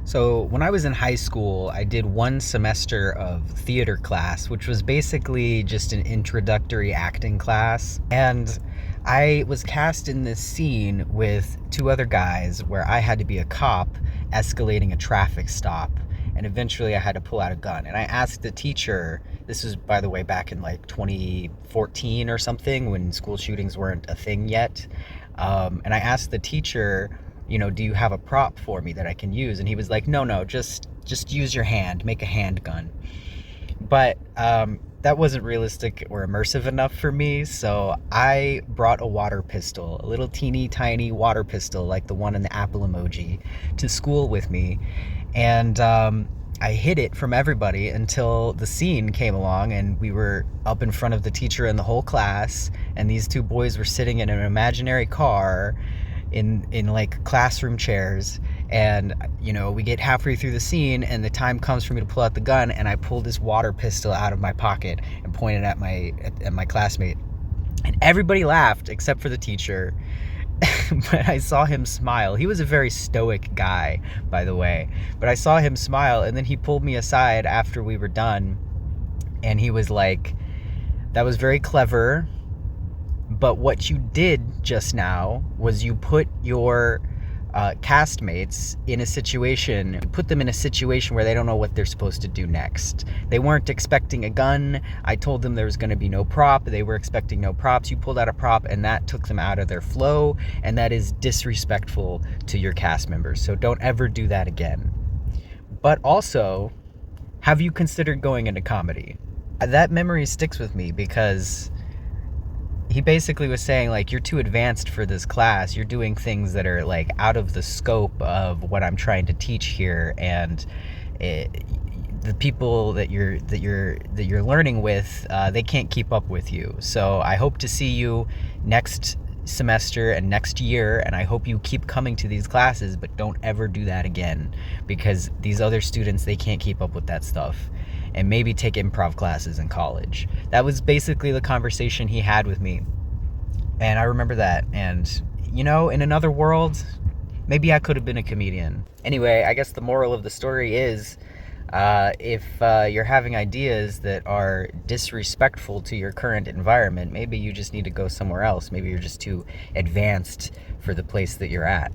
So, when I was in high school, I did one semester of theater class, which was basically just an introductory acting class. And I was cast in this scene with two other guys where I had to be a cop escalating a traffic stop. And eventually I had to pull out a gun. And I asked the teacher, this was, by the way, back in like 2014 or something when school shootings weren't a thing yet. And I asked the teacher, do you have a prop for me that I can use? And he was like, no, just use your hand, make a handgun. But that wasn't realistic or immersive enough for me, so I brought a water pistol, a little teeny tiny water pistol like the one in the Apple emoji, to school with me. And I hid it from everybody until the scene came along and we were up in front of the teacher and the whole class, and these two boys were sitting in an imaginary car in like classroom chairs. And we get halfway through the scene and the time comes for me to pull out the gun, and I pulled this water pistol out of my pocket and pointed at my classmate, and everybody laughed except for the teacher. But I saw him smile. He was a very stoic guy, by the way, but I saw him smile, and then he pulled me aside after we were done and he was like, that was very clever, but what you did just now was you put your castmates in a situation, you put them in a situation where they don't know what they're supposed to do next. They weren't expecting a gun. I told them there was going to be no prop. They were expecting no props. You pulled out a prop and that took them out of their flow, and that is disrespectful to your cast members. So don't ever do that again. But also, have you considered going into comedy? That memory sticks with me because he basically was saying, like, you're too advanced for this class. You're doing things that are like out of the scope of what I'm trying to teach here, and the people that you're learning with, they can't keep up with you. So I hope to see you next semester and next year, and I hope you keep coming to these classes, but don't ever do that again, because these other students, they can't keep up with that stuff. And maybe take improv classes in college. That was basically the conversation he had with me. And I remember that. And, in another world, maybe I could have been a comedian. Anyway, I guess the moral of the story is, if you're having ideas that are disrespectful to your current environment, maybe you just need to go somewhere else. Maybe you're just too advanced for the place that you're at.